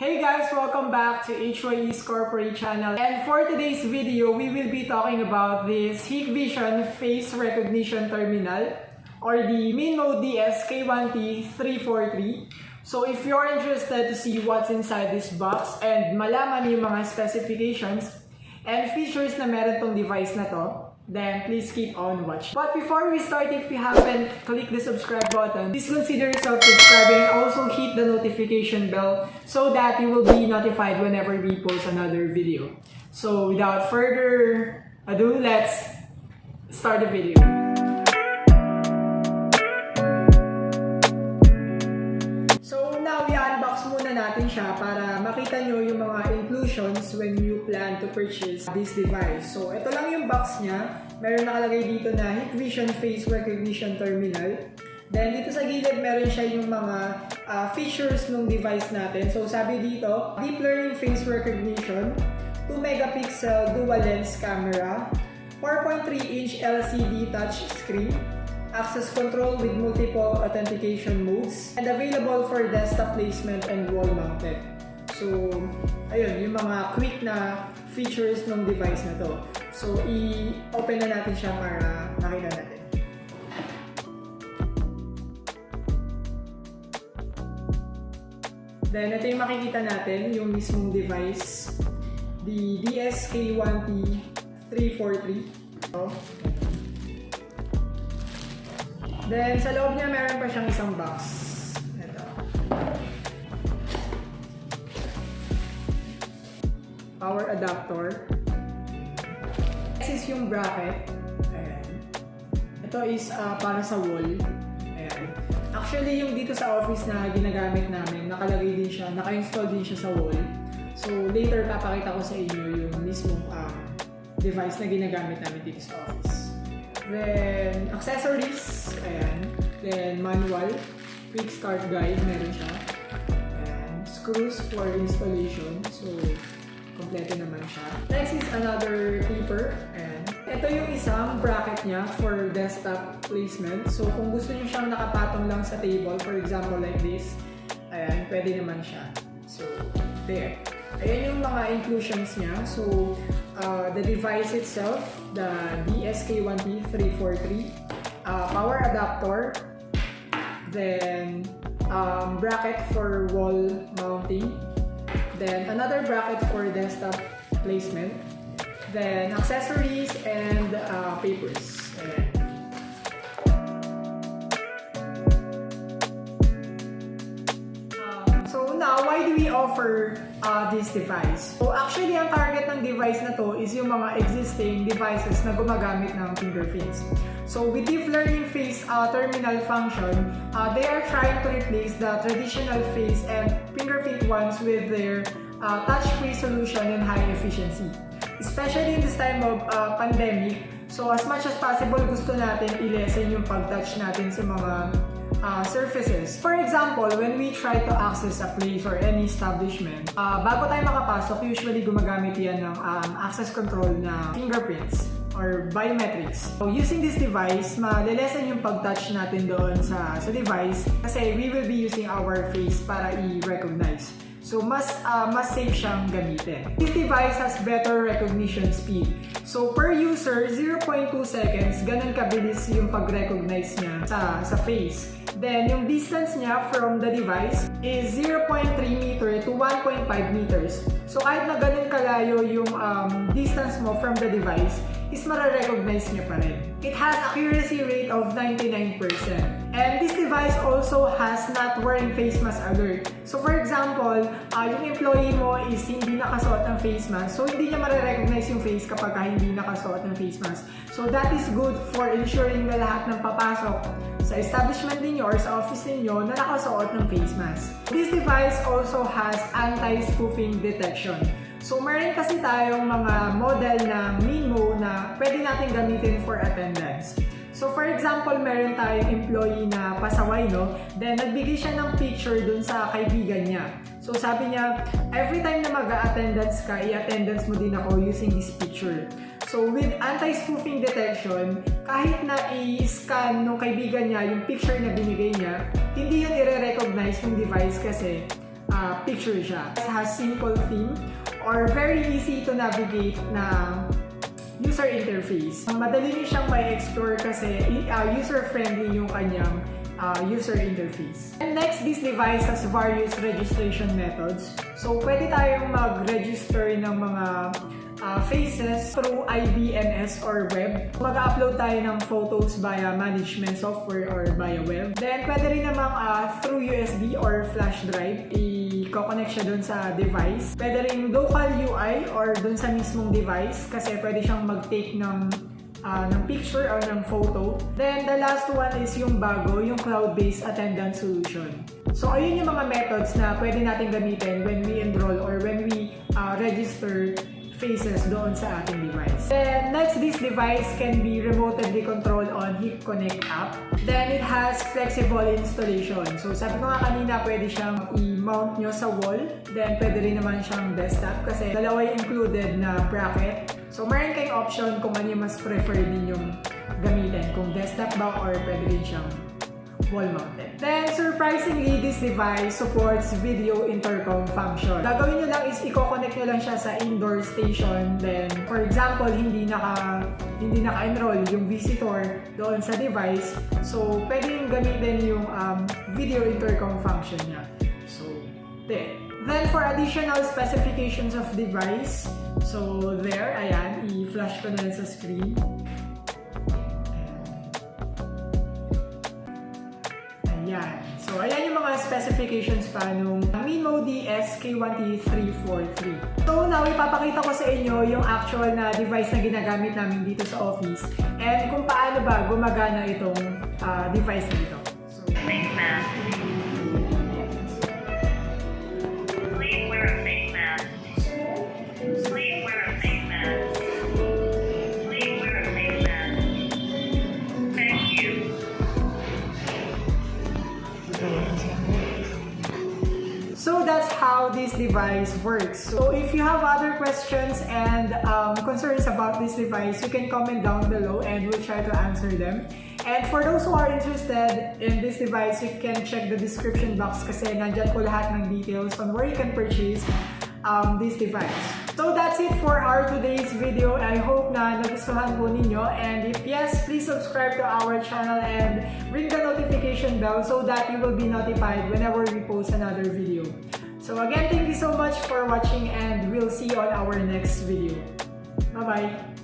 Hey guys, welcome back to HYE's Corporate Channel. And for today's video, we will be talking about this Hikvision Face Recognition Terminal or the Minmoe DS-K1T343. So if you're interested to see what's inside this box and malaman yung mga specifications and features na meron tong device na to, then please keep on watching. But before we start, if you haven't clicked the subscribe button, please consider yourself subscribing and also hit the notification bell so that you will be notified whenever we post another video. So without further ado, let's start the video. So now i-unbox muna natin siya para makita nyo yung mga inclusions when you plan to purchase this device. So ito lang yung box niya. Meron nakalagay dito na Hikvision Face Recognition Terminal. Then dito sa gilid meron siya yung mga features ng device natin. So sabi dito, Deep Learning Face Recognition, 2 megapixel dual lens camera, 4.3-inch LCD touch screen, access control with multiple authentication modes, and available for desktop placement and wall mounted. So, ayun, yung mga quick na features ng device na to. So, i-open na natin siya para makita natin. Then, ito yung makikita natin, yung mismong device, the DS-K1T343. So, then, sa loob niya, meron pa siyang isang box. Ito. Power adapter. This is yung bracket. Ayan. Ito is para sa wall. Ayan. Actually, yung dito sa office na ginagamit namin, nakalagay din siya, naka-install din siya sa wall. So, later papakita ko sa inyo yung mismong device na ginagamit namin dito sa office. Then, accessories. Ayan. Then, manual. Quick start guide. Meron siya. And screws for installation. So, kompleto naman siya. Next is another clipper. Ayan. Ito yung isang bracket niya for desktop placement. So, kung gusto niyo siyang nakapatong lang sa table, for example like this, ayan, pwede naman siya. So, there. Ayan yung mga inclusions niya. So, the device itself, the DS-K1T343, power adapter, then bracket for wall mounting, then another bracket for desktop placement, then accessories and papers. Ayan. So now, why do we offer this device? So actually, ang target ng device na to is yung mga existing devices na gumagamit ng fingerprints. So with Deep Learning Face Terminal function, they are trying to replace the traditional face and fingerprint ones with their touch-free solution and high efficiency. Especially in this time of pandemic, so as much as possible gusto natin i-lessen yung pag-touch natin sa mga surfaces. For example, when we try to access a place or any establishment, bago tayo makapasok, usually gumagamit yan ng access control na fingerprints or biometrics. So, using this device, malilesen yung pag-touch natin doon sa device kasi we will be using our face para i-recognize. So, mas safe siyang gamitin. This device has better recognition speed. So, per user, 0.2 seconds, ganun kabilis yung pag-recognize niya sa face. Then, yung distance niya from the device is 0.3 meter to 1.5 meters. So, kahit na ganun kalayo yung distance mo from the device, is mara-recognize niya pa rin. It has accuracy rate of 99%. And this device also has not wearing face mask alert. So for example, yung employee mo is hindi nakasuot ng face mask. So hindi niya mare-recognize yung face kapag hindi nakasuot ng face mask. So that is good for ensuring na lahat ng papasok sa establishment ninyo or sa office ninyo na nakasuot ng face mask. This device also has anti-spoofing detection. So, meron kasi tayong mga model ng Minmoe na pwede natin gamitin for attendance. So, for example, meron tayong employee na pasaway, no? Then, nagbigay siya ng picture dun sa kaibigan niya. So, sabi niya, every time na mag-attendance ka, i-attendance mo din ako using this picture. So, with anti-spoofing detection, kahit na i-scan nung kaibigan niya yung picture na binigay niya, hindi yan i-recognize ng device kasi picture siya. It has simple theme or very easy to navigate na user interface. Madali niyo siyang may explore kasi user-friendly yung kanyang user interface. And next, this device has various registration methods. So, pwede tayong mag-register ng mga faces through IVMS or web. Mag-upload tayo ng photos via management software or via web. Then, pwede rin namang through USB or flash drive, i-connect siya dun sa device. Pwede rin local UI or dun sa mismong device kasi pwede siyang mag-take ng picture or ng photo. Then, the last one is yung bago, yung cloud-based attendance solution. So, ayun yung mga methods na pwede natin gamitin when we enroll or when we register faces doon sa ating device. Then, next, this device can be remotely controlled on HikConnect app. Then, it has flexible installation. So, sabi ko nga kanina, pwede siyang i-mount nyo sa wall. Then, pwede rin naman siyang desktop kasi dalawa yung included na bracket. So, meron kayong option kung ano yung mas prefer ninyong gamitin. Kung desktop ba or pwede rin siyang wall-mounted. Then, surprisingly, this device supports video intercom function. Gagawin nyo lang is i-connect nyo lang siya sa indoor station. Then, for example, hindi naka-enroll yung visitor doon sa device. So, pwede yung gamitin yung video intercom function niya. So, there. Then, for additional specifications of device, so there, ayan, i-flash ko na lang sa screen. Ayan. So, ayan yung mga specifications pa nung Minmoe DS-K1T343. So, now, ipapakita ko sa inyo yung actual na device na ginagamit namin dito sa office and kung paano ba gumagana itong device na ito. So, face mask. Please wear a face mask. Please wear a face mask. Please wear a face mask. Thank you. So that's how this device works. So if you have other questions and concerns about this device, you can comment down below and we'll try to answer them. And for those who are interested in this device, you can check the description box kasi nandyan po lahat ng details on where you can purchase this device. So that's it for our today's video. I hope na nagustuhan po ninyo, and if yes, please subscribe to our channel and ring the notification bell so that you will be notified whenever we post another video. So again, thank you so much for watching and we'll see you on our next video. Bye-bye!